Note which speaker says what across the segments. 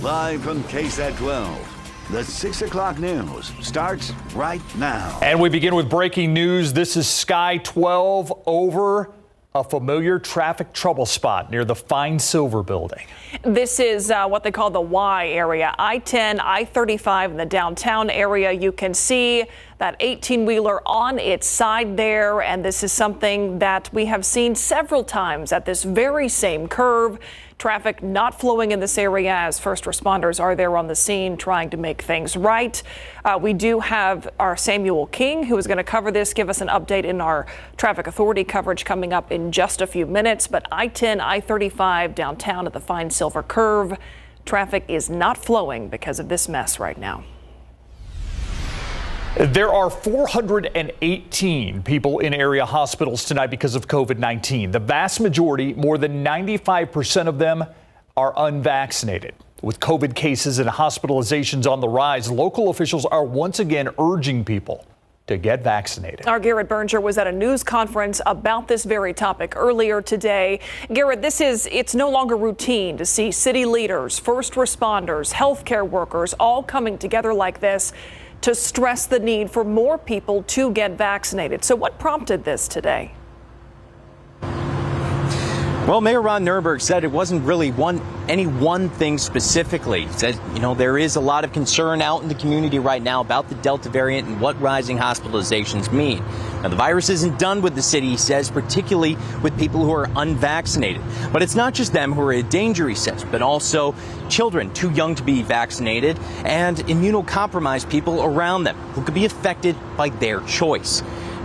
Speaker 1: Live from KSAT 12, the 6 o'clock news starts right now.
Speaker 2: And we begin with breaking news. This is Sky 12 over a familiar traffic trouble spot near the Fine Silver building.
Speaker 3: This is what they call the Y area, I-10, I-35 in the downtown area. You can see that 18-wheeler on its side there, and this is something that we have seen several times at this very same curve. Traffic not flowing in this area as first responders are there on the scene trying to make things right. We do have our Samuel King, who is going to cover this, give us an update in our traffic authority coverage coming up in just a few minutes. But I-10, I-35 downtown at the Fine Silver curve, traffic is not flowing because of this mess right now.
Speaker 2: There are 418 people in area hospitals tonight because of COVID-19. The vast majority, more than 95% of them, are unvaccinated. With COVID cases and hospitalizations on the rise, local officials are once again urging people to get vaccinated.
Speaker 3: Our Garrett Berger was at a news conference about this very topic earlier today. Garrett, it's no longer routine to see city leaders, first responders, healthcare workers all coming together like this to stress the need for more people to get vaccinated. So what prompted this today?
Speaker 4: Well, Mayor Ron Nirenberg said it wasn't really any one thing specifically. He said, there is a lot of concern out in the community right now about the Delta variant and what rising hospitalizations mean. Now, the virus isn't done with the city, he says, particularly with people who are unvaccinated. But it's not just them who are in danger, he says, but also children too young to be vaccinated and immunocompromised people around them who could be affected by their choice.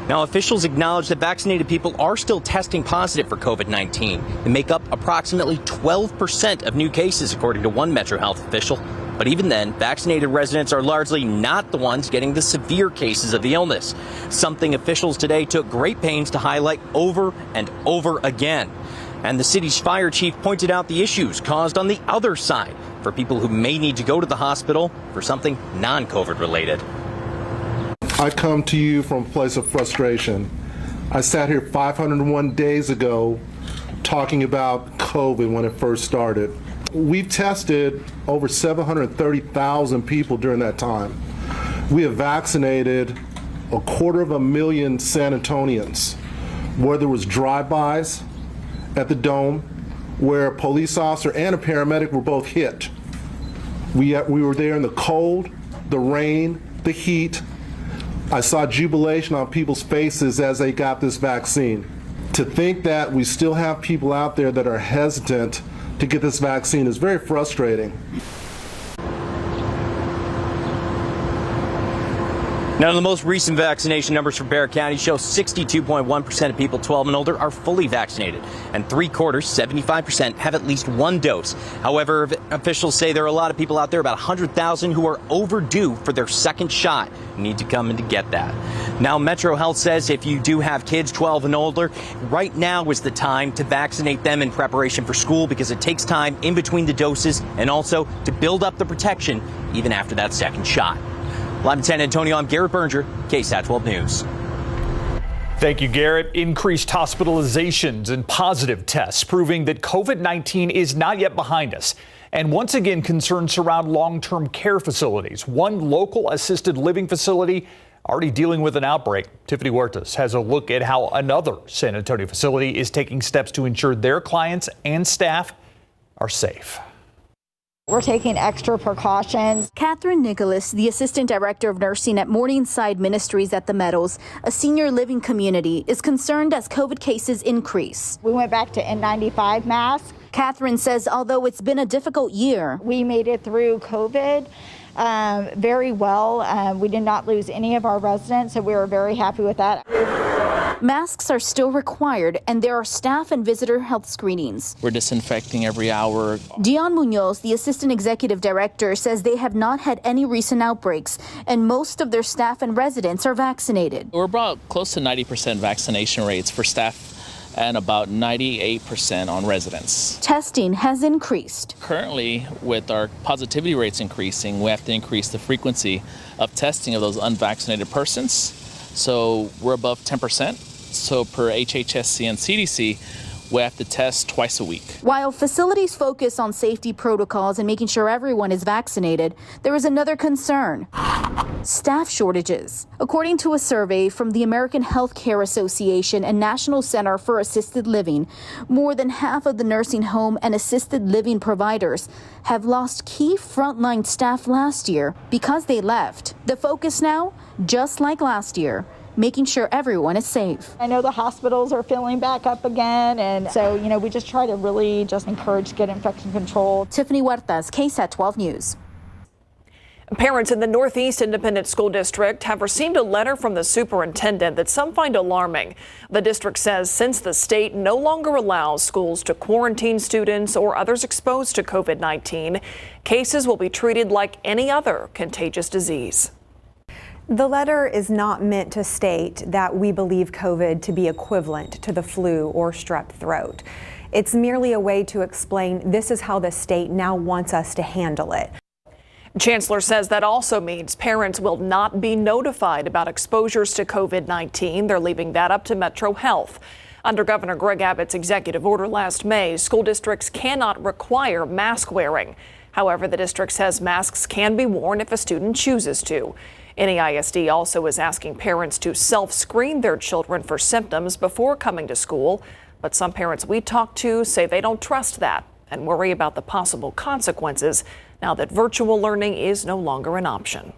Speaker 4: Now, officials acknowledge that vaccinated people are still testing positive for COVID-19 and make up approximately 12% of new cases, according to one Metro Health official. But even then, vaccinated residents are largely not the ones getting the severe cases of the illness, something officials today took great pains to highlight over and over again. And the city's fire chief pointed out the issues caused on the other side for people who may need to go to the hospital for something non-COVID related.
Speaker 5: I come to you from a place of frustration. I sat here 501 days ago talking about COVID when it first started. We've tested over 730,000 people during that time. We have vaccinated 250,000 San Antonians, where there was drive-bys at the Dome, where a police officer and a paramedic were both hit. We were there in the cold, the rain, the heat. I saw jubilation on people's faces as they got this vaccine. To think that we still have people out there that are hesitant to get this vaccine is very frustrating.
Speaker 4: Now, the most recent vaccination numbers for Bexar County show 62.1% of people 12 and older are fully vaccinated, and 75%, have at least one dose. However, officials say there are a lot of people out there, about 100,000, who are overdue for their second shot, need to come in to get that. Now, Metro Health says if you do have kids 12 and older, right now is the time to vaccinate them in preparation for school, because it takes time in between the doses and also to build up the protection even after that second shot. Live in San Antonio, I'm Garrett Berger, KSAT 12 News.
Speaker 2: Thank you, Garrett. Increased hospitalizations and positive tests proving that COVID-19 is not yet behind us. And once again, concerns surround long-term care facilities. One local assisted living facility already dealing with an outbreak. Tiffany Huertas has a look at how another San Antonio facility is taking steps to ensure their clients and staff are safe.
Speaker 6: We're taking extra precautions.
Speaker 7: Catherine Nicholas, the assistant director of nursing at Morningside Ministries at the Meadows, a senior living community, is concerned as COVID cases increase.
Speaker 6: We went back to N95 masks.
Speaker 7: Catherine says although it's been a difficult year,
Speaker 6: we made it through COVID very well. We did not lose any of our residents, so we were very happy with that.
Speaker 7: Masks are still required, and there are staff and visitor health screenings.
Speaker 8: We're disinfecting every hour.
Speaker 7: Dion Munoz, the assistant executive director, says they have not had any recent outbreaks, and most of their staff and residents are vaccinated.
Speaker 8: We're about close to 90% vaccination rates for staff and about 98% on residents.
Speaker 7: Testing has increased.
Speaker 8: Currently, with our positivity rates increasing, we have to increase the frequency of testing of those unvaccinated persons. So we're above 10%. So per HHSC and CDC, we have to test twice a week.
Speaker 7: While facilities focus on safety protocols and making sure everyone is vaccinated, there is another concern: staff shortages. According to a survey from the American Healthcare Association and National Center for Assisted Living, more than half of the nursing home and assisted living providers have lost key frontline staff last year because they left. The focus now, just like last year, making sure everyone is safe.
Speaker 6: I know the hospitals are filling back up again, and so, we just try to really just encourage good infection control.
Speaker 7: Tiffany Huertas, KSAT 12 News.
Speaker 3: Parents in the Northeast Independent School District have received a letter from the superintendent that some find alarming. The district says since the state no longer allows schools to quarantine students or others exposed to COVID-19, cases will be treated like any other contagious disease.
Speaker 9: The letter is not meant to state that we believe COVID to be equivalent to the flu or strep throat. It's merely a way to explain this is how the state now wants us to handle it.
Speaker 3: Chancellor says that also means parents will not be notified about exposures to COVID-19. They're leaving that up to Metro Health. Under Governor Greg Abbott's executive order last May, school districts cannot require mask wearing. However, the district says masks can be worn if a student chooses to. NEISD also is asking parents to self-screen their children for symptoms before coming to school. But some parents we talked to say they don't trust that and worry about the possible consequences now that virtual learning is no longer an option.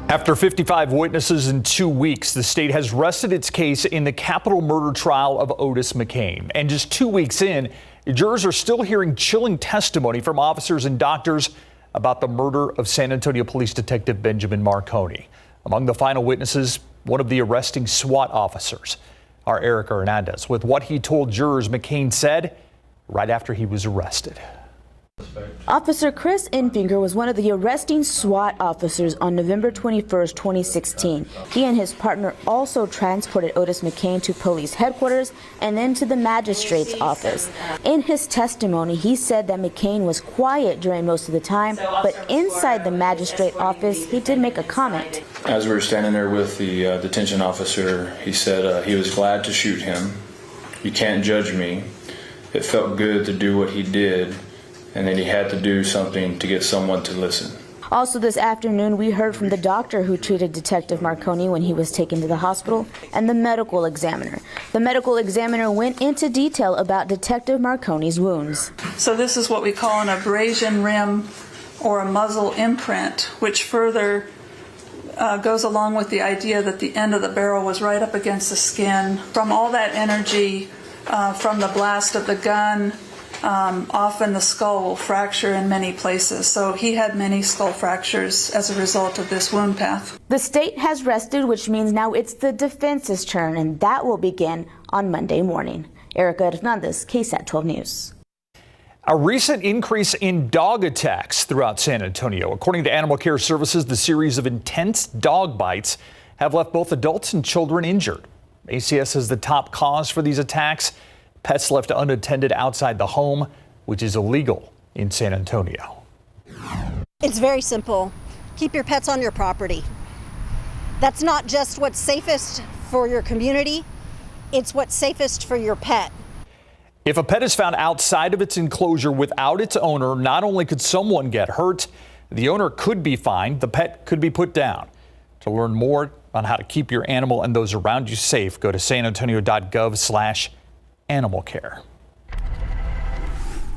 Speaker 2: After 55 witnesses in 2 weeks, the state has rested its case in the capital murder trial of Otis McCain. And just 2 weeks in, jurors are still hearing chilling testimony from officers and doctors about the murder of San Antonio Police Detective Benjamin Marconi. Among the final witnesses, one of the arresting SWAT officers. Our Erica Hernandez with what he told jurors McCain said right after he was arrested.
Speaker 10: Officer Chris Enfinger was one of the arresting SWAT officers on November 21st, 2016. He and his partner also transported Otis McCain to police headquarters and then to the magistrate's office. In his testimony, he said that McCain was quiet during most of the time, but inside the magistrate office, he did make a comment.
Speaker 11: As we were standing there with the detention officer, he said he was glad to shoot him. You can't judge me. It felt good to do what he did. And then he had to do something to get someone to listen.
Speaker 10: Also this afternoon, we heard from the doctor who treated Detective Marconi when he was taken to the hospital and the medical examiner. The medical examiner went into detail about Detective Marconi's wounds.
Speaker 12: So this is what we call an abrasion rim or a muzzle imprint, which further goes along with the idea that the end of the barrel was right up against the skin. From all that energy, from the blast of the gun, often the skull will fracture in many places. So he had many skull fractures as a result of this wound path.
Speaker 10: The state has rested, which means now it's the defense's turn, and that will begin on Monday morning. Erica Hernandez, KSAT 12 News.
Speaker 2: A recent increase in dog attacks throughout San Antonio. According to Animal Care Services, the series of intense dog bites have left both adults and children injured. ACS says the top cause for these attacks: pets left unattended outside the home, which is illegal in San Antonio.
Speaker 13: It's very simple. Keep your pets on your property. That's not just what's safest for your community, it's what's safest for your pet.
Speaker 2: If a pet is found outside of its enclosure without its owner, not only could someone get hurt, the owner could be fined, the pet could be put down. To learn more on how to keep your animal and those around you safe, go to sanantonio.gov/animal care.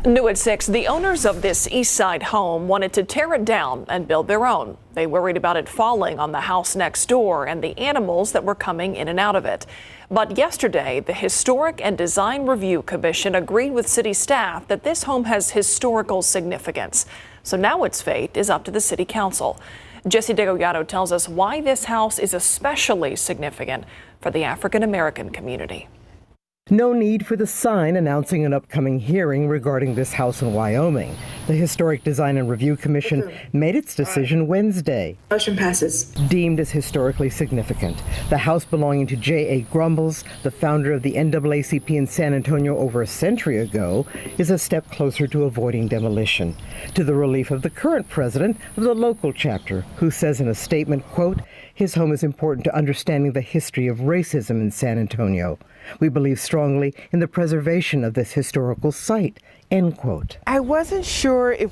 Speaker 3: New at 6, the owners of this East Side home wanted to tear it down and build their own. They worried about it falling on the house next door and the animals that were coming in and out of it. But yesterday, the Historic and Design Review Commission agreed with city staff that this home has historical significance. So now its fate is up to the city council. Jesse DeGollado tells us why this house is especially significant for the African American community.
Speaker 14: No need for the sign announcing an upcoming hearing regarding this house in Wyoming. The Historic Design and Review Commission made its decision Wednesday.
Speaker 15: Motion passes.
Speaker 14: Deemed as historically significant, the house belonging to J.A. Grumbles, the founder of the NAACP in San Antonio over a century ago, is a step closer to avoiding demolition, to the relief of the current president of the local chapter, who says in a statement, quote, his home is important to understanding the history of racism in San Antonio. We believe strongly in the preservation of this historical site, end quote.
Speaker 16: I wasn't sure if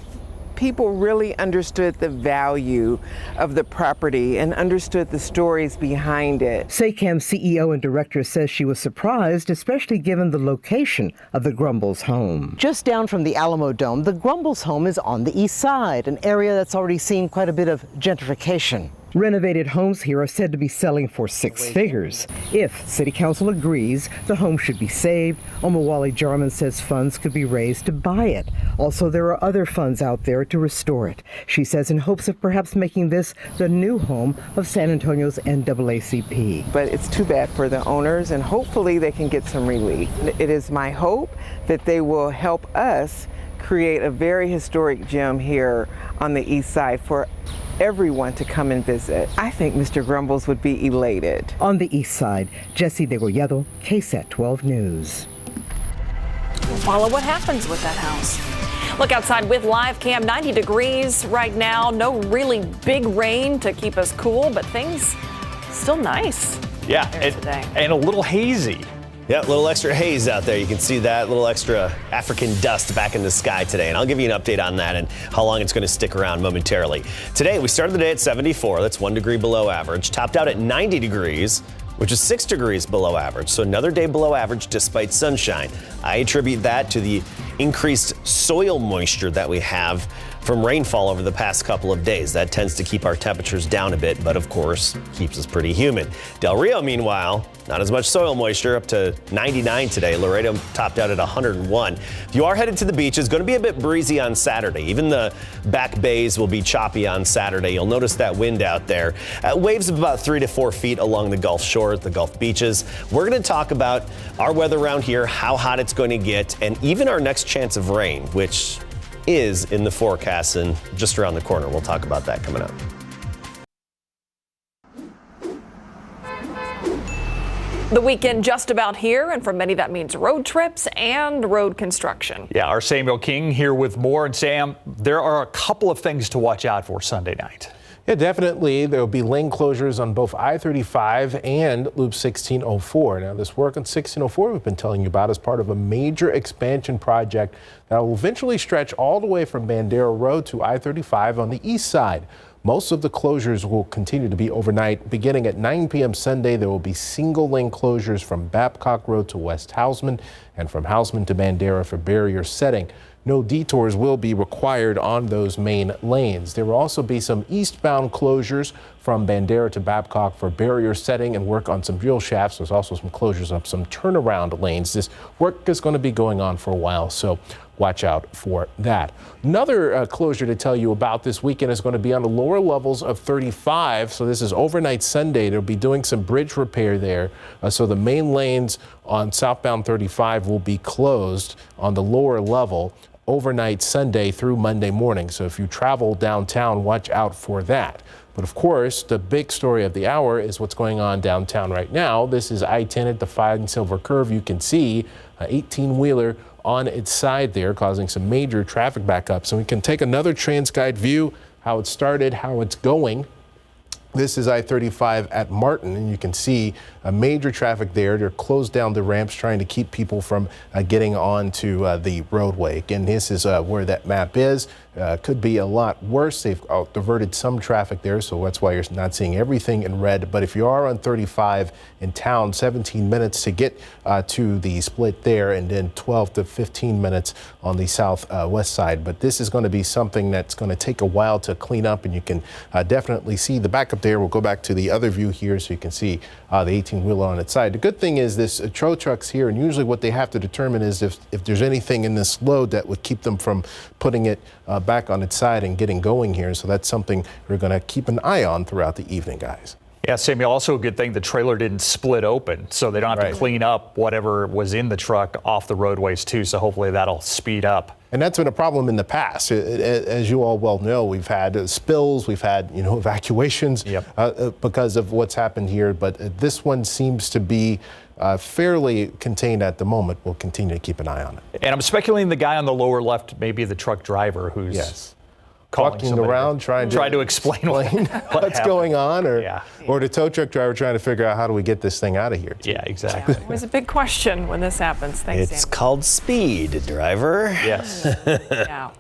Speaker 16: people really understood the value of the property and understood the stories behind it.
Speaker 14: SACAM CEO and director says she was surprised, especially given the location of the Grumbles home. Just down from the Alamo Dome, the Grumbles home is on the east side, an area that's already seen quite a bit of gentrification. Renovated homes here are said to be selling for six figures. If City Council agrees, the home should be saved. Omawali Jarman says funds could be raised to buy it. Also, there are other funds out there to restore it. She says in hopes of perhaps making this the new home of San Antonio's NAACP.
Speaker 16: But it's too bad for the owners, and hopefully they can get some relief. It is my hope that they will help us create a very historic gem here on the east side for everyone to come and visit. I think Mr. Grumbles would be elated.
Speaker 14: On the east side, Jesse Degollado, KSAT 12 News.
Speaker 3: We'll follow what happens with that house. Look outside with live cam, 90 degrees right now. No really big rain to keep us cool, but things still nice.
Speaker 17: Yeah,
Speaker 2: and a little hazy.
Speaker 17: Yeah, a little extra haze out there. You can see that little extra African dust back in the sky today. And I'll give you an update on that and how long it's going to stick around momentarily. Today, we started the day at 74. That's 1 degree below average. Topped out at 90 degrees, which is 6 degrees below average. So another day below average despite sunshine. I attribute that to the increased soil moisture that we have from rainfall over the past couple of days. That tends to keep our temperatures down a bit, but of course, keeps us pretty humid. Del Rio, meanwhile, not as much soil moisture, up to 99 today. Laredo topped out at 101. If you are headed to the beach, it's going to be a bit breezy on Saturday. Even the back bays will be choppy on Saturday. You'll notice that wind out there. Waves of about 3 to 4 feet along the Gulf Shore, the Gulf beaches. We're going to talk about our weather around here, how hot it's going to get, and even our next chance of rain, which is in the forecast and just around the corner. We'll talk about that coming up.
Speaker 3: The weekend just about here, and for many that means road trips and road construction.
Speaker 2: Yeah, our Samuel King here with more. And Sam, there are a couple of things to watch out for Sunday night.
Speaker 18: Yeah, definitely. There will be lane closures on both I-35 and Loop 1604. Now, this work on 1604 we've been telling you about is part of a major expansion project that will eventually stretch all the way from Bandera Road to I-35 on the east side. Most of the closures will continue to be overnight. Beginning at 9 p.m. Sunday, there will be single lane closures from Babcock Road to West Houseman and from Houseman to Bandera for barrier setting. No detours will be required on those main lanes. There will also be some eastbound closures from Bandera to Babcock for barrier setting and work on some drill shafts. There's also some closures of some turnaround lanes. This work is going to be going on for a while, so watch out for that. Another closure to tell you about this weekend is going to be on the lower levels of 35. So this is overnight Sunday. They'll be doing some bridge repair there. So the main lanes on southbound 35 will be closed on the lower level overnight Sunday through Monday morning. So if you travel downtown, watch out for that. But of course, the big story of the hour is what's going on downtown right now. This is I-10 at the Fine Silver Curve. You can see an 18-wheeler on its side there, causing some major traffic backups. And we can take another TransGuide view, how it started, how it's going. This is I-35 at Martin, and you can see a major traffic there. They're closed down the ramps trying to keep people from getting onto the roadway. Again, this is where that map is. Could be a lot worse. They've diverted some traffic there, so that's why you're not seeing everything in red. But if you are on 35 in town, 17 minutes to get to the split there, and then 12 to 15 minutes on the southwest side. But this is going to be something that's going to take a while to clean up, and you can definitely see the backup there. We'll go back to the other view here so you can see the 18-wheeler on its side. The good thing is this tow truck's here, and usually what they have to determine is if there's anything in this load that would keep them from putting it back on its side and getting going here. So that's something we're going to keep an eye on throughout the evening, guys.
Speaker 2: Yeah, Samuel, also a good thing the trailer didn't split open, so they don't have to clean up whatever was in the truck off the roadways too, so hopefully that'll speed up.
Speaker 18: And that's been a problem in the past. As you all well know, we've had spills, we've had evacuations because of what's happened here, but this one seems to be fairly contained at the moment. We'll continue to keep an eye on it.
Speaker 2: And I'm speculating the guy on the lower left may be the truck driver who's
Speaker 18: walking around trying to
Speaker 2: explain
Speaker 18: what's going on, or the tow truck driver trying to figure out how do we get this thing out of here.
Speaker 2: Yeah, exactly.
Speaker 3: It was a big question when this happens. Thanks,
Speaker 17: It's
Speaker 3: Sam.
Speaker 17: called speed, driver.
Speaker 2: Yes.
Speaker 3: Yeah.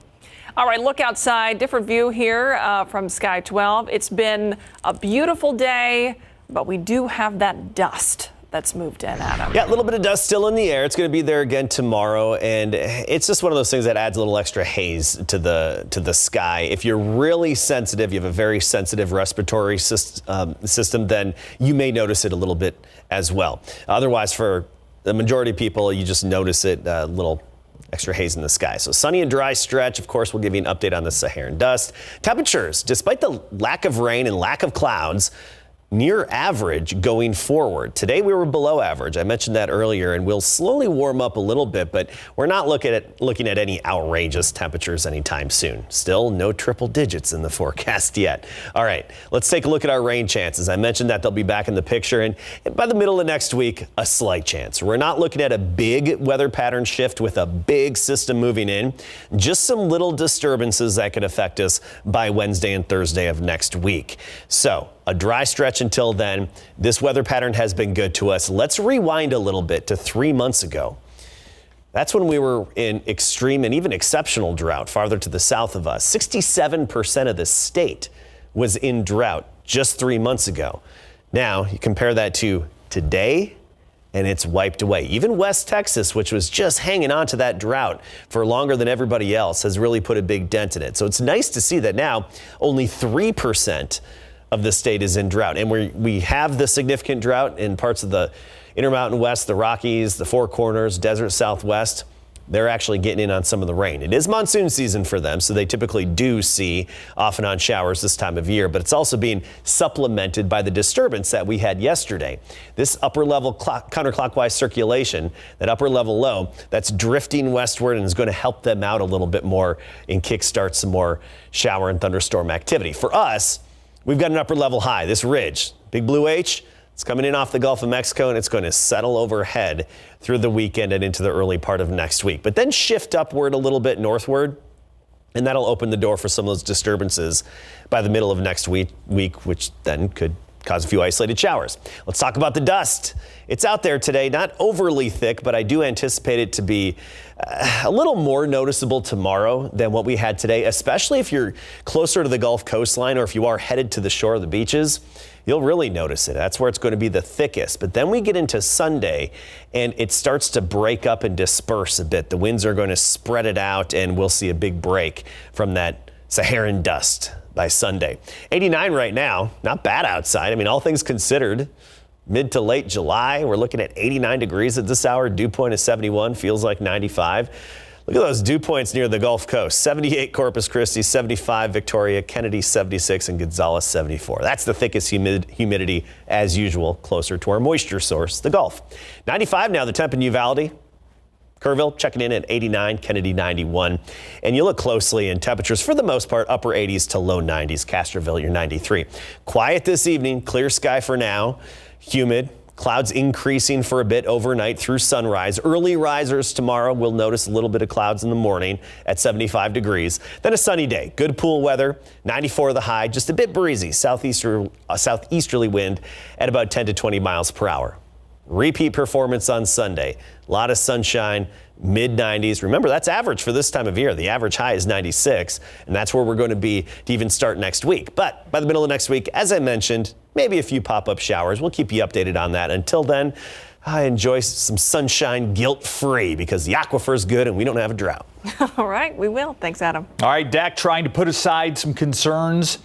Speaker 3: All right, look outside. Different view here from Sky 12. It's been a beautiful day, but we do have that dust that's moved in, Adam.
Speaker 17: Yeah, a little bit of dust still in the air. It's going to be there again tomorrow, and it's just one of those things that adds a little extra haze to the sky. If you're really sensitive, you have a very sensitive respiratory system, then you may notice it a little bit as well. Otherwise, for the majority of people, you just notice it a little extra haze in the sky. So sunny and dry stretch. Of course, we'll give you an update on the Saharan dust. Temperatures, despite the lack of rain and lack of clouds, near average going forward. Today we were below average. I mentioned that earlier, and we'll slowly warm up a little bit, but we're not looking at any outrageous temperatures anytime soon. Still no triple digits in the forecast yet. All right, let's take a look at our rain chances. I mentioned that they'll be back in the picture, and by the middle of next week, a slight chance. We're not looking at a big weather pattern shift with a big system moving in, just some little disturbances that could affect us by Wednesday and Thursday of next week. So a dry stretch until then. This weather pattern has been good to us. Let's rewind a little bit to 3 months ago. That's when we were in extreme and even exceptional drought farther to the south of us. 67% of the state was in drought just 3 months ago. Now you compare that to today, and it's wiped away. Even West Texas, which was just hanging on to that drought for longer than everybody else, has really put a big dent in it. So it's nice to see that now only 3% of the state is in drought. And we have the significant drought in parts of the Intermountain West, the Rockies, the Four Corners, Desert Southwest. They're actually getting in on some of the rain. It is monsoon season for them, so they typically do see off and on showers this time of year, but it's also being supplemented by the disturbance that we had yesterday. This upper level counterclockwise circulation, that upper level low, that's drifting westward and is going to help them out a little bit more and kickstart some more shower and thunderstorm activity. For us, we've got an upper level high, this ridge, big blue H. It's coming in off the Gulf of Mexico, and it's going to settle overhead through the weekend and into the early part of next week. But then shift upward a little bit northward, and that'll open the door for some of those disturbances by the middle of next week, which then could cause a few isolated showers. Let's talk about the dust. It's out there today, not overly thick, but I do anticipate it to be a little more noticeable tomorrow than what we had today, especially if you're closer to the Gulf coastline or if you are headed to the shore of the beaches. You'll really notice it. That's where it's going to be the thickest. But then we get into Sunday and it starts to break up and disperse a bit. The winds are going to spread it out and we'll see a big break from that Saharan dust by Sunday. 89 right now, not bad outside. I mean, all things considered, mid to late July, we're looking at 89 degrees at this hour. Dew point is 71, feels like 95. Look at those dew points near the Gulf Coast. 78 Corpus Christi, 75 Victoria, Kennedy 76, and Gonzales 74. That's the thickest humidity as usual, closer to our moisture source, the Gulf. 95 now, the temp in Uvalde. Kerrville checking in at 89, Kennedy 91. And you look closely and temperatures for the most part, upper 80s to low 90s. Castroville, you're 93. Quiet this evening, clear sky for now, humid. Clouds increasing for a bit overnight through sunrise. Early risers tomorrow will notice a little bit of clouds in the morning at 75 degrees. Then a sunny day. Good pool weather. 94 the high. Just a bit breezy. Southeasterly wind at about 10 to 20 miles per hour. Repeat performance on Sunday. A lot of sunshine. Mid-90s. Remember, that's average for this time of year. The average high is 96, and that's where we're going to be to even start next week. But by the middle of next week, as I mentioned, maybe a few pop-up showers. We'll keep you updated on that. Until then, enjoy some sunshine guilt-free because the aquifer's good and we don't have a drought.
Speaker 3: All right, we will. Thanks, Adam.
Speaker 2: All right, Dak trying to put aside some concerns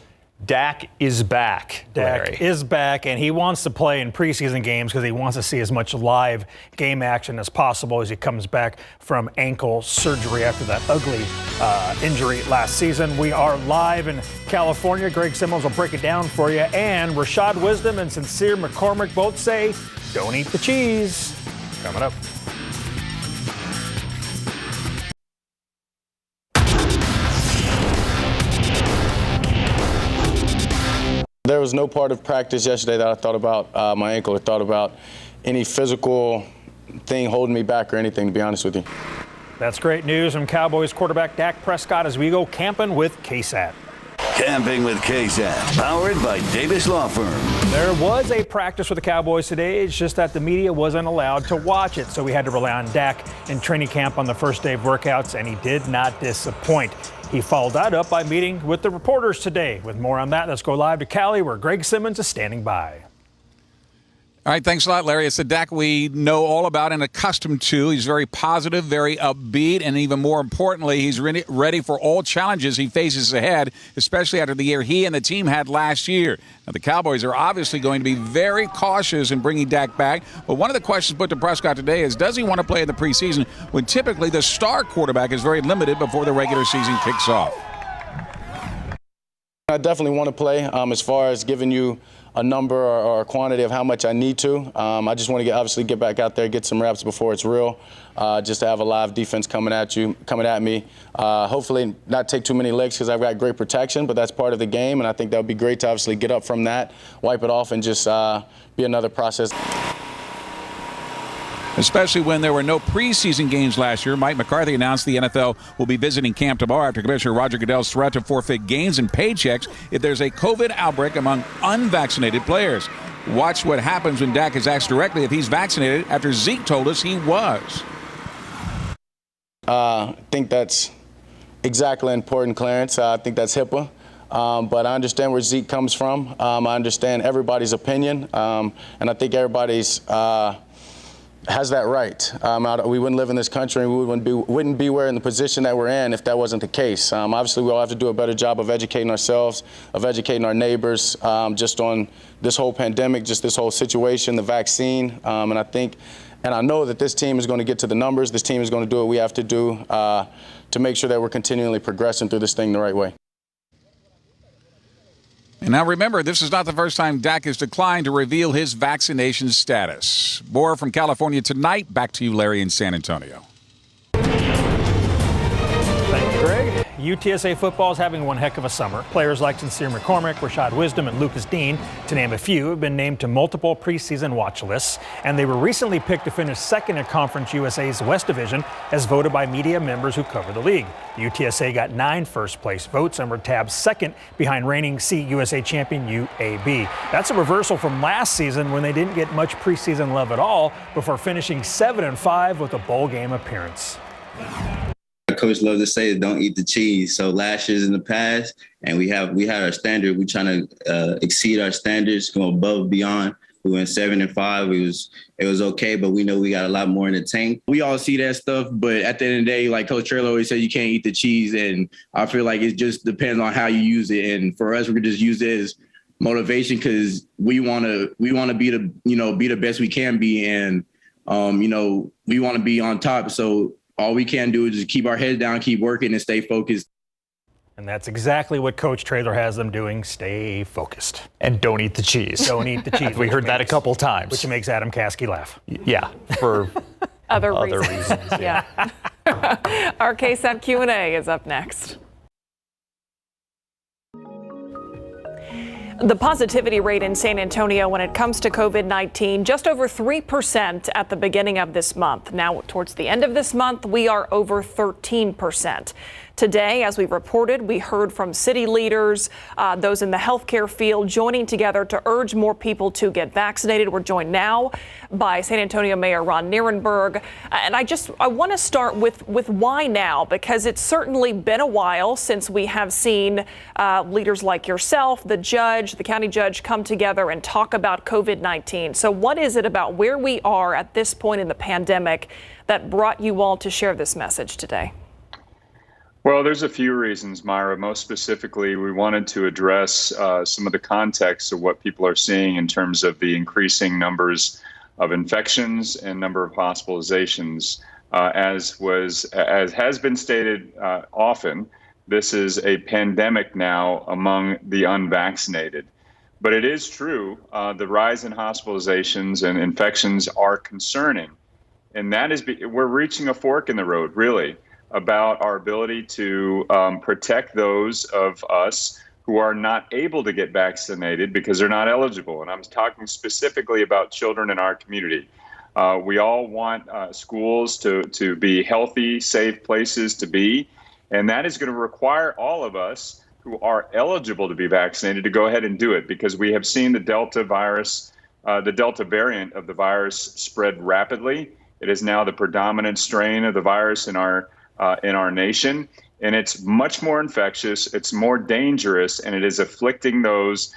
Speaker 2: Dak is back. Larry.
Speaker 15: Dak is back, and he wants to play in preseason games because he wants to see as much live game action as possible as he comes back from ankle surgery after that ugly injury last season. We are live in California. Greg Simmons will break it down for you. And Rashad Wisdom and Sincere McCormick both say, don't eat the cheese. Coming up.
Speaker 11: There was no part of practice yesterday that I thought about my ankle or thought about any physical thing holding me back or anything, to be honest with you.
Speaker 15: That's great news from Cowboys quarterback Dak Prescott as we go camping with KSAT.
Speaker 1: Camping with KSAT, powered by Davis Law Firm.
Speaker 15: There was a practice for the Cowboys today. It's just that the media wasn't allowed to watch it, so we had to rely on Dak in training camp on the first day of workouts, and he did not disappoint. He followed that up by meeting with the reporters today. With more on that, let's go live to Cali, where Greg Simmons is standing by.
Speaker 19: All right, thanks a lot, Larry. It's the Dak we know all about and accustomed to. He's very positive, very upbeat, and even more importantly, he's ready for all challenges he faces ahead, especially after the year he and the team had last year. Now, the Cowboys are obviously going to be very cautious in bringing Dak back, but one of the questions put to Prescott today is, does he want to play in the preseason when typically the star quarterback is very limited before the regular season kicks off?
Speaker 11: I definitely want to play. As far as giving you a number or a quantity of how much I need to, I just want to obviously get back out there, get some reps before it's real, just to have a live defense coming at me. Hopefully not take too many licks because I've got great protection, but that's part of the game, and I think that would be great to obviously get up from that, wipe it off, and just be another process.
Speaker 19: Especially when there were no preseason games last year. Mike McCarthy announced the NFL will be visiting camp tomorrow after Commissioner Roger Goodell's threat to forfeit gains and paychecks if there's a COVID outbreak among unvaccinated players. Watch what happens when Dak is asked directly if he's vaccinated after Zeke told us he was.
Speaker 11: I think that's exactly important, Clarence. I think that's HIPAA. But I understand where Zeke comes from. I understand everybody's opinion. And I think everybody's has that right. We wouldn't live in this country and we wouldn't be in the position that we're in if that wasn't the case. Obviously, we all have to do a better job of educating ourselves, of educating our neighbors, just on this whole pandemic, just this whole situation, the vaccine. And I know that this team is going to get to the numbers. This team is going to do what we have to do to make sure that we're continually progressing through this thing the right way.
Speaker 19: And now remember, this is not the first time Dak has declined to reveal his vaccination status. More from California tonight. Back to you, Larry, in San Antonio.
Speaker 15: Thank you, Greg. UTSA football is having one heck of a summer. Players like Sincere McCormick, Rashad Wisdom, and Lucas Dean, to name a few, have been named to multiple preseason watch lists, and they were recently picked to finish second in Conference USA's West Division as voted by media members who cover the league. UTSA got 9 first-place votes and were tabbed second behind reigning CUSA champion UAB. That's a reversal from last season when they didn't get much preseason love at all before finishing 7-5 with a bowl game appearance.
Speaker 20: Coach loves to say, don't eat the cheese. So last year's in the past, and we had our standard. We're trying to exceed our standards, go above and beyond. We went 7-5. It was okay, but we know we got a lot more in the tank.
Speaker 21: We all see that stuff, but at the end of the day, like Coach Traylor always said, you can't eat the cheese, and I feel like it just depends on how you use it. And for us, we could just use it as motivation because we want to be the best we can be, and we want to be on top. So all we can do is just keep our heads down, keep working, and stay focused.
Speaker 15: And that's exactly what Coach Traylor has them doing. Stay focused.
Speaker 2: And don't eat the cheese.
Speaker 15: Don't eat the cheese.
Speaker 2: We heard that a couple times.
Speaker 15: Which makes Adam Caskey laugh.
Speaker 2: Yeah, for
Speaker 3: other reasons. Yeah. Our KSAT Q&A is up next. The positivity rate in San Antonio when it comes to COVID-19, just over 3% at the beginning of this month. Now, towards the end of this month, we are over 13%. Today, as we reported, we heard from city leaders, those in the healthcare field, joining together to urge more people to get vaccinated. We're joined now by San Antonio Mayor Ron Nierenberg. And I want to start with why now, because it's certainly been a while since we have seen leaders like yourself, the judge, the county judge, come together and talk about COVID-19. So what is it about where we are at this point in the pandemic that brought you all to share this message today?
Speaker 5: Well, there's a few reasons, Myra. Most specifically, we wanted to address some of the context of what people are seeing in terms of the increasing numbers of infections and number of hospitalizations. As has been stated often, this is a pandemic now among the unvaccinated. But it is true, the rise in hospitalizations and infections are concerning. And that is, we're reaching a fork in the road, really, about our ability to protect those of us who are not able to get vaccinated because they're not eligible. And I'm talking specifically about children in our community. We all want schools to be healthy, safe places to be. And that is going to require all of us who are eligible to be vaccinated to go ahead and do it, because we have seen the Delta virus, the Delta variant of the virus spread rapidly. It is now the predominant strain of the virus in our nation, and it's much more infectious, it's more dangerous, and it is afflicting those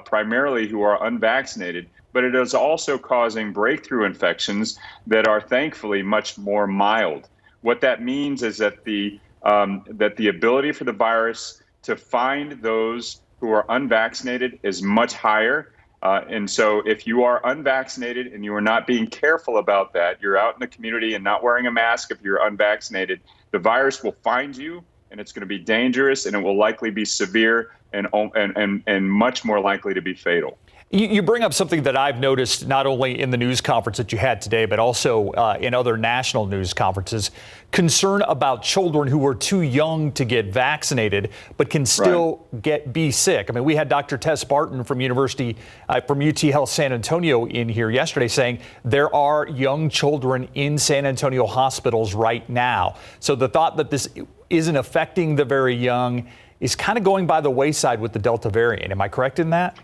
Speaker 5: primarily who are unvaccinated, but it is also causing breakthrough infections that are thankfully much more mild. What that means is that the ability for the virus to find those who are unvaccinated is much higher. And so if you are unvaccinated and you are not being careful about that, you're out in the community and not wearing a mask if you're unvaccinated, the virus will find you, and it's going to be dangerous, and it will likely be severe and much more likely to be fatal.
Speaker 2: You bring up something that I've noticed not only in the news conference that you had today, but also in other national news conferences, concern about children who are too young to get vaccinated, but can still be sick. I mean, we had Dr. Tess Barton from UT Health San Antonio in here yesterday saying there are young children in San Antonio hospitals right now. So the thought that this isn't affecting the very young is kind of going by the wayside with the Delta variant. Am I correct in that?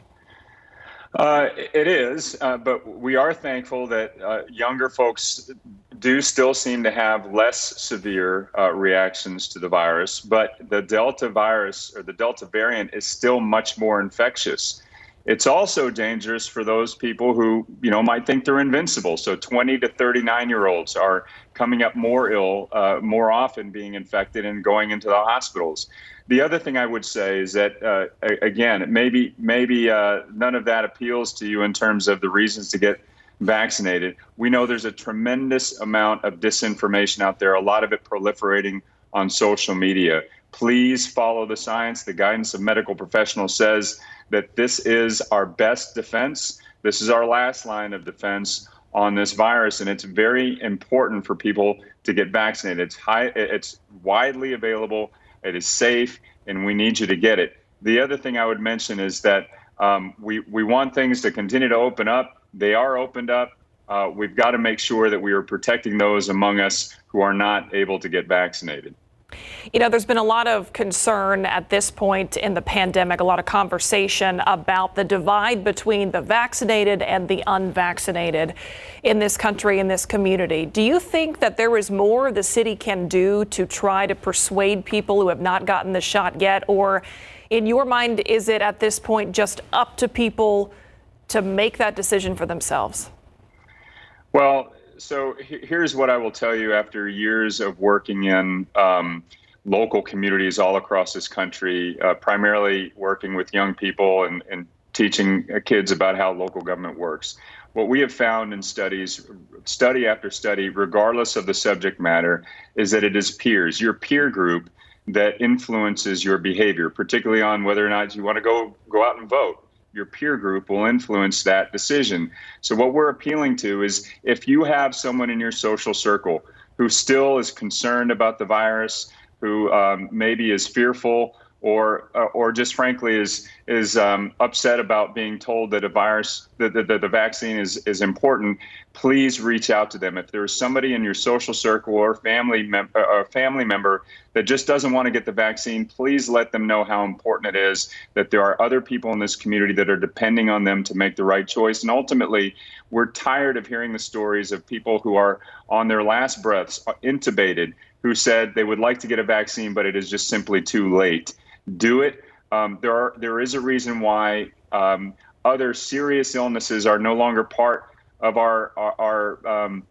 Speaker 5: It is, but we are thankful that younger folks do still seem to have less severe reactions to the virus, but the Delta virus or the Delta variant is still much more infectious. It's also dangerous for those people who, might think they're invincible. So 20 to 39-year-olds are coming up more ill, more often being infected and going into the hospitals. The other thing I would say is that, again, maybe none of that appeals to you in terms of the reasons to get vaccinated. We know there's a tremendous amount of disinformation out there, a lot of it proliferating on social media. Please follow the science. The guidance of medical professionals says that this is our best defense. This is our last line of defense on this virus, and it's very important for people to get vaccinated. It's widely available. It is safe, and we need you to get it. The other thing I would mention is that we want things to continue to open up. They are opened up. We've got to make sure that we are protecting those among us who are not able to get vaccinated.
Speaker 3: There's been a lot of concern at this point in the pandemic, a lot of conversation about the divide between the vaccinated and the unvaccinated in this country, in this community. Do you think that there is more the city can do to try to persuade people who have not gotten the shot yet? Or in your mind, is it at this point just up to people to make that decision for themselves?
Speaker 5: Well, so here's what I will tell you after years of working in local communities all across this country, primarily working with young people and teaching kids about how local government works. What we have found in studies, study after study, regardless of the subject matter, is that it is peers, your peer group, that influences your behavior, particularly on whether or not you want to go out and vote. Your peer group will influence that decision. So what we're appealing to is if you have someone in your social circle who still is concerned about the virus, who maybe is fearful or just frankly is upset about being told that the vaccine is important, please reach out to them. If there is somebody in your social circle or family member that just doesn't want to get the vaccine, please let them know how important it is, that there are other people in this community that are depending on them to make the right choice. And ultimately, we're tired of hearing the stories of people who are on their last breaths, intubated, who said they would like to get a vaccine, but it is just simply too late. Do it. There is a reason why other serious illnesses are no longer part of our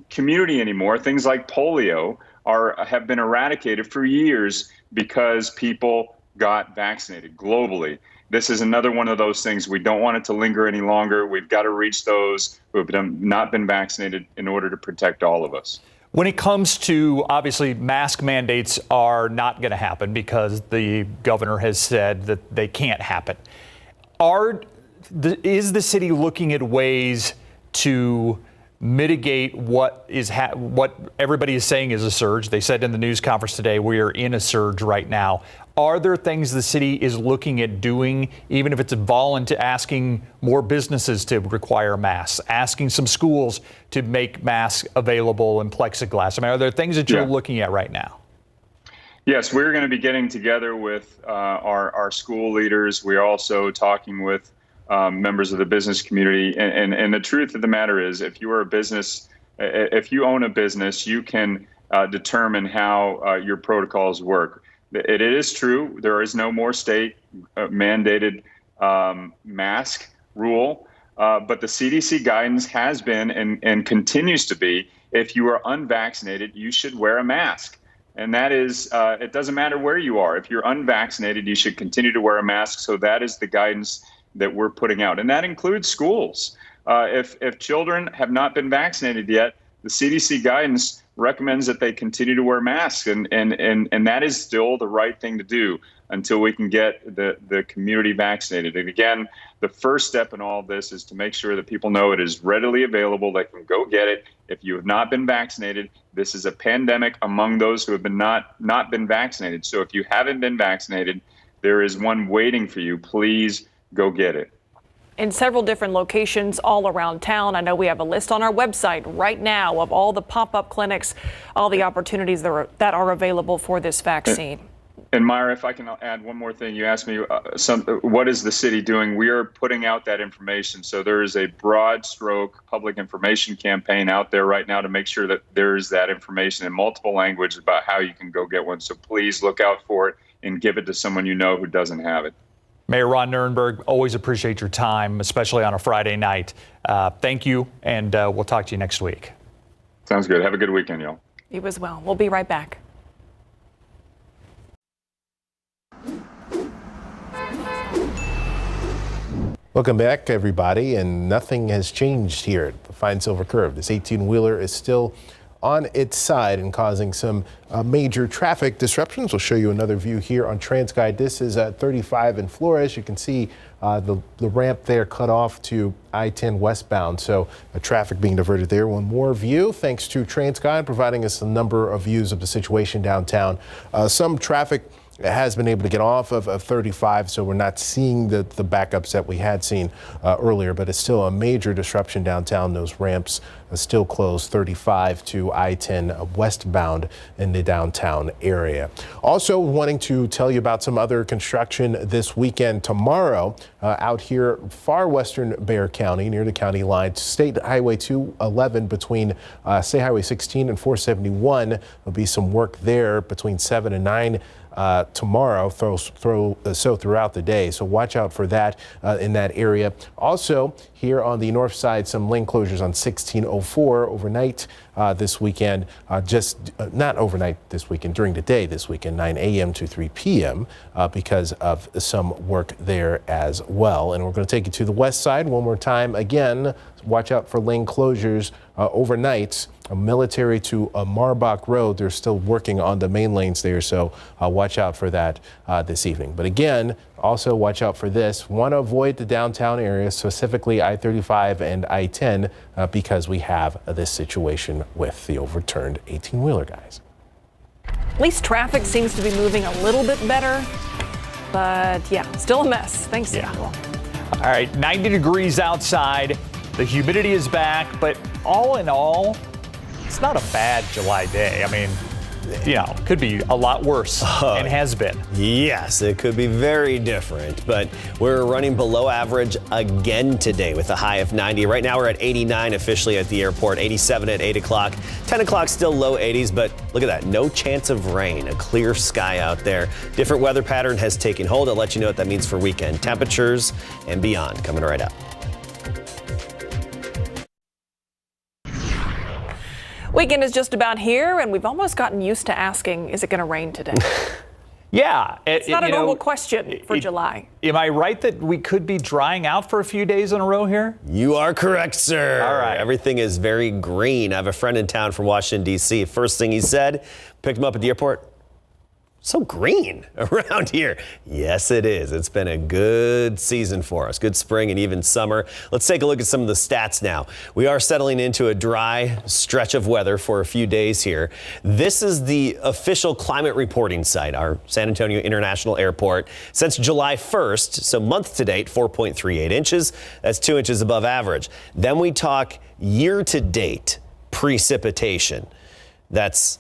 Speaker 5: community anymore. Things like polio have been eradicated for years because people got vaccinated globally. This is another one of those things. We don't want it to linger any longer. We've got to reach those who have not been vaccinated in order to protect all of us.
Speaker 2: When it comes to, obviously, mask mandates are not going to happen because the governor has said that they can't happen. Is the city looking at ways to mitigate what everybody is saying is a surge? They said in the news conference today, we are in a surge right now. Are there things the city is looking at doing, even if it's asking more businesses to require masks, asking some schools to make masks available in plexiglass? I mean, are there things that you're looking at right now?
Speaker 5: Yes, we're going to be getting together with our school leaders. We're also talking with members of the business community. And the truth of the matter is, if you are a business, if you own a business, you can determine how your protocols work. It is true. There is no more state mandated mask rule, but the CDC guidance has been and continues to be, if you are unvaccinated, you should wear a mask. And that is, it doesn't matter where you are. If you're unvaccinated, you should continue to wear a mask. So that is the guidance that we're putting out. And that includes schools. If children have not been vaccinated yet, the CDC guidance recommends that they continue to wear masks. And that is still the right thing to do until we can get the community vaccinated. And again, the first step in all of this is to make sure that people know it is readily available. They can go get it. If you have not been vaccinated, this is a pandemic among those who have been not been vaccinated. So if you haven't been vaccinated, there is one waiting for you. Please go get it.
Speaker 3: In several different locations all around town. I know we have a list on our website right now of all the pop-up clinics, all the opportunities that are available for this vaccine.
Speaker 5: And Myra, if I can add one more thing, you asked me what is the city doing? We are putting out that information. So there is a broad stroke public information campaign out there right now to make sure that there is that information in multiple languages about how you can go get one. So please look out for it and give it to someone you know who doesn't have it.
Speaker 2: Mayor Ron Nirenberg, always appreciate your time, especially on a Friday night. Thank you, and we'll talk to you next week.
Speaker 5: Sounds good. Have a good weekend, y'all.
Speaker 3: You as well. We'll be right back.
Speaker 18: Welcome back, everybody, and nothing has changed here at the Fine Silver Curve. This 18-wheeler is still on its side and causing some major traffic disruptions. We'll show you another view here on TransGuide. This is at 35 in Flores. You can see the ramp there cut off to I-10 westbound, so traffic being diverted there. One more view, thanks to TransGuide, providing us a number of views of the situation downtown. Some traffic has been able to get off of 35, so we're not seeing the backups that we had seen earlier, but it's still a major disruption downtown. Those ramps are still closed, 35 to I-10 westbound in the downtown area. Also wanting to tell you about some other construction this weekend. Tomorrow, out here far western Bexar County, near the county line, State Highway 211 between State Highway 16 and 471. There'll be some work there between 7 and 9 tomorrow, so throughout the day. So watch out for that in that area. Also, here on the north side, some lane closures on 1604 overnight this weekend. Not overnight this weekend, during the day this weekend, 9 a.m. to 3 p.m. Because of some work there as well. And we're going to take you to the west side one more time. Again, watch out for lane closures overnight. Military to Marbach Road. They're still working on the main lanes there, so watch out for that this evening. But again, also watch out for this. Want to avoid the downtown area, specifically I-35 and I-10, because we have this situation with the overturned 18-wheeler, guys.
Speaker 3: At least traffic seems to be moving a little bit better, but yeah, still a mess. Thanks, Samuel.
Speaker 2: All right, 90 degrees outside. The humidity is back, but all in all, it's not a bad July day. I mean, could be a lot worse and has been.
Speaker 17: Yes, it could be very different, but we're running below average again today with a high of 90. Right now we're at 89 officially at the airport, 87 at 8 o'clock, 10 o'clock still low 80s, but look at that, no chance of rain, a clear sky out there. Different weather pattern has taken hold. I'll let you know what that means for weekend temperatures and beyond coming right up.
Speaker 3: Weekend is just about here, and we've almost gotten used to asking, is it going to rain today?
Speaker 2: Yeah.
Speaker 3: It's not a normal question for July.
Speaker 2: Am I right that we could be drying out for a few days in a row here?
Speaker 17: You are correct, sir.
Speaker 2: All right.
Speaker 17: Everything is very green. I have a friend in town from Washington, D.C. First thing he said, picked him up at the airport. So green around here. Yes, it is. It's been a good season for us. Good spring and even summer. Let's take a look at some of the stats now. We are settling into a dry stretch of weather for a few days here. This is the official climate reporting site, our San Antonio International Airport. Since July 1st, so month to date, 4.38 inches. That's 2 inches above average. Then we talk year to date precipitation. That's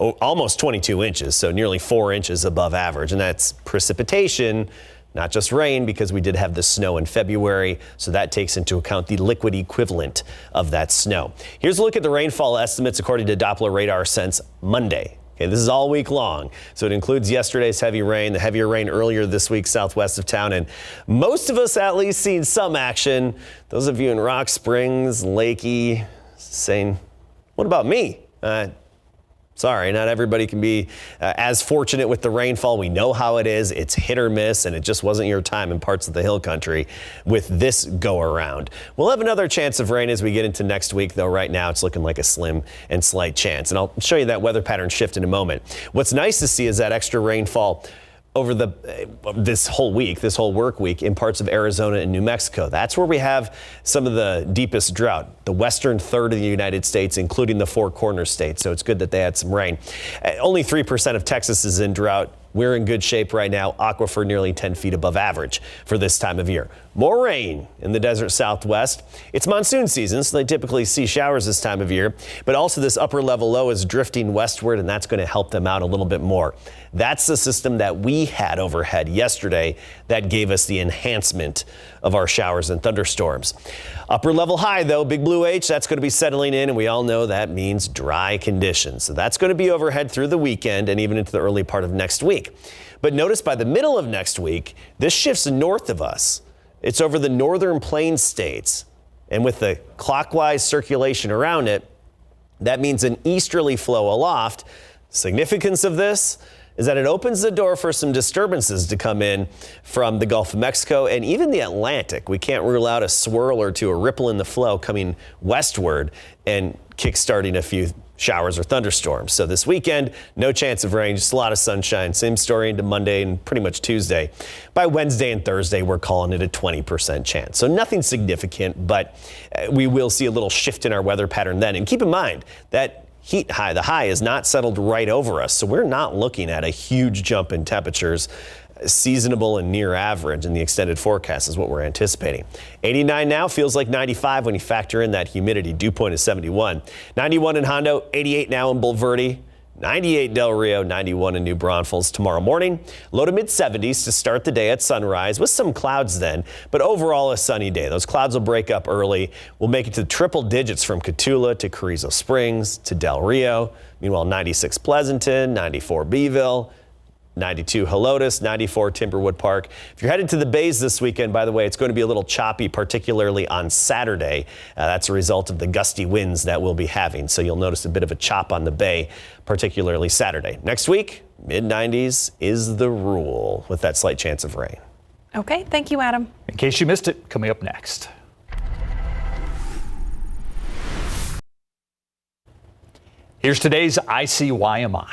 Speaker 17: almost 22 inches, so nearly 4 inches above average. And that's precipitation, not just rain, because we did have the snow in February. So that takes into account the liquid equivalent of that snow. Here's a look at the rainfall estimates according to Doppler radar since Monday. Okay, this is all week long. So it includes yesterday's heavy rain, the heavier rain earlier this week southwest of town. And most of us at least seen some action. Those of you in Rock Springs, Lakey, saying, what about me? Sorry, not everybody can be as fortunate with the rainfall. We know how it is. It's hit or miss, and it just wasn't your time in parts of the hill country with this go around. We'll have another chance of rain as we get into next week, though right now it's looking like a slim and slight chance. And I'll show you that weather pattern shift in a moment. What's nice to see is that extra rainfall over this whole work week in parts of Arizona and New Mexico. That's where we have some of the deepest drought, the western third of the United States, including the Four Corners states. So it's good that they had some rain. Only 3% of Texas is in drought. We're in good shape right now. Aquifer nearly 10 feet above average for this time of year. More rain in the desert Southwest. It's monsoon season, so they typically see showers this time of year. But also this upper level low is drifting westward, and that's going to help them out a little bit more. That's the system that we had overhead yesterday that gave us the enhancement of our showers and thunderstorms. Upper level high, though, Big Blue H, that's going to be settling in, and we all know that means dry conditions. So that's going to be overhead through the weekend and even into the early part of next week. But notice by the middle of next week, this shifts north of us. It's over the northern plains states. And with the clockwise circulation around it, that means an easterly flow aloft. Significance of this is that it opens the door for some disturbances to come in from the Gulf of Mexico and even the Atlantic. We can't rule out a swirl or two, a ripple in the flow coming westward and kickstarting a few showers or thunderstorms. So this weekend, no chance of rain, just a lot of sunshine. Same story into Monday and pretty much Tuesday. By Wednesday and Thursday, we're calling it a 20% chance. So nothing significant, but we will see a little shift in our weather pattern then. And keep in mind that heat high, the high is not settled right over us. So we're not looking at a huge jump in temperatures. Seasonable and near average in the extended forecast is what we're anticipating. 89 now, feels like 95 when you factor in that humidity. Dew point is 71. 91 in Hondo, 88 now in Bulverde, 98 Del Rio, 91 in New Braunfels. Tomorrow morning, low to mid 70s to start the day at sunrise with some clouds then, but overall a sunny day. Those clouds will break up early. We'll make it to triple digits from Cotulla to Carrizo Springs to Del Rio. Meanwhile, 96 Pleasanton, 94 Beeville, 92 Helotes, 94 Timberwood Park. If you're headed to the bays this weekend, by the way, it's going to be a little choppy, particularly on Saturday. That's a result of the gusty winds that we'll be having. So you'll notice a bit of a chop on the bay, particularly Saturday. Next week, mid-90s is the rule with that slight chance of rain.
Speaker 3: Okay, thank you, Adam.
Speaker 2: In case you missed it, coming up next. Here's today's ICYMI.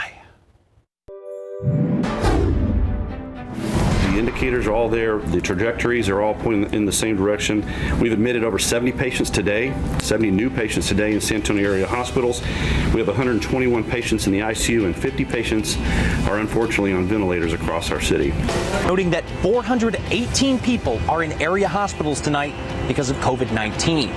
Speaker 4: The indicators are all there. The trajectories are all pointing in the same direction. We've admitted over 70 patients today, 70 new patients today in San Antonio area hospitals. We have 121 patients in the ICU and 50 patients are unfortunately on ventilators across our city.
Speaker 22: Noting that 418 people are in area hospitals tonight because of COVID-19.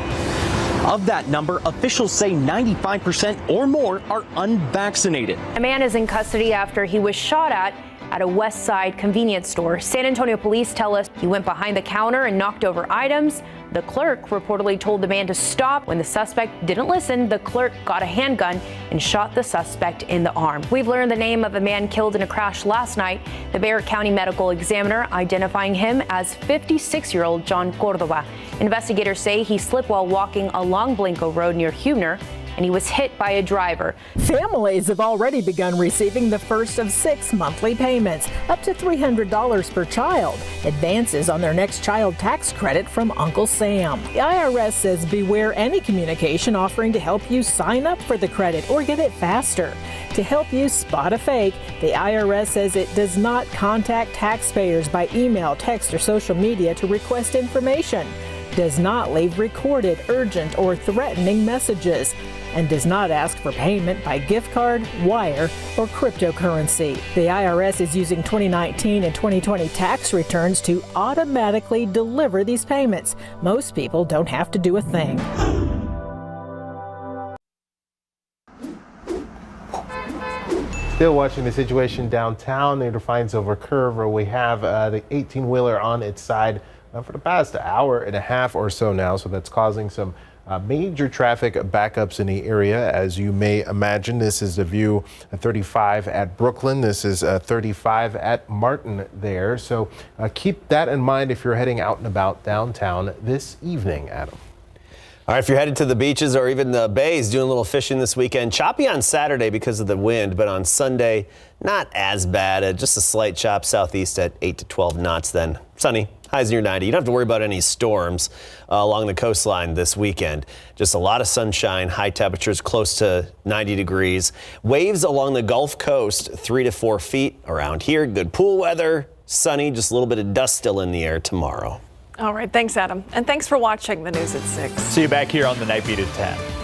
Speaker 22: Of that number, officials say 95% or more are unvaccinated.
Speaker 23: A man is in custody after he was shot at a West Side convenience store. San Antonio police tell us he went behind the counter and knocked over items. The clerk reportedly told the man to stop. When the suspect didn't listen, the clerk got a handgun and shot the suspect in the arm. We've learned the name of a man killed in a crash last night. The Bexar County Medical Examiner identifying him as 56-year-old John Cordova. Investigators say he slipped while walking along Blanco Road near Huebner. and he was hit by a driver.
Speaker 6: Families have already begun receiving the first of 6 monthly payments, up to $300 per child. Advances on their next child tax credit from Uncle Sam. The IRS says beware any communication offering to help you sign up for the credit or get it faster. To help you spot a fake, the IRS says it does not contact taxpayers by email, text, or social media to request information, does not leave recorded, urgent, or threatening messages, and does not ask for payment by gift card, wire, or cryptocurrency. The IRS is using 2019 and 2020 tax returns to automatically deliver these payments. Most people don't have to do a thing.
Speaker 18: Still watching the situation downtown near the Fines Over Curve, where we have the 18-wheeler on its side for the past hour and a half or so now. So that's causing some major traffic backups in the area. As you may imagine, this is the view at 35 at Brooklyn. This is 35 at Martin there. So keep that in mind if you're heading out and about downtown this evening, Adam.
Speaker 17: All right, if you're headed to the beaches or even the bays, doing a little fishing this weekend, choppy on Saturday because of the wind, but on Sunday, not as bad. Just a slight chop southeast at 8 to 12 knots then. Sunny, highs near 90. You don't have to worry about any storms along the coastline this weekend. Just a lot of sunshine, high temperatures close to 90 degrees. Waves along the Gulf Coast, 3 to 4 feet around here. Good pool weather, sunny, just a little bit of dust still in the air tomorrow.
Speaker 3: All right, thanks, Adam. And thanks for watching the news at 6.
Speaker 2: See you back here on the Night Beat at 10.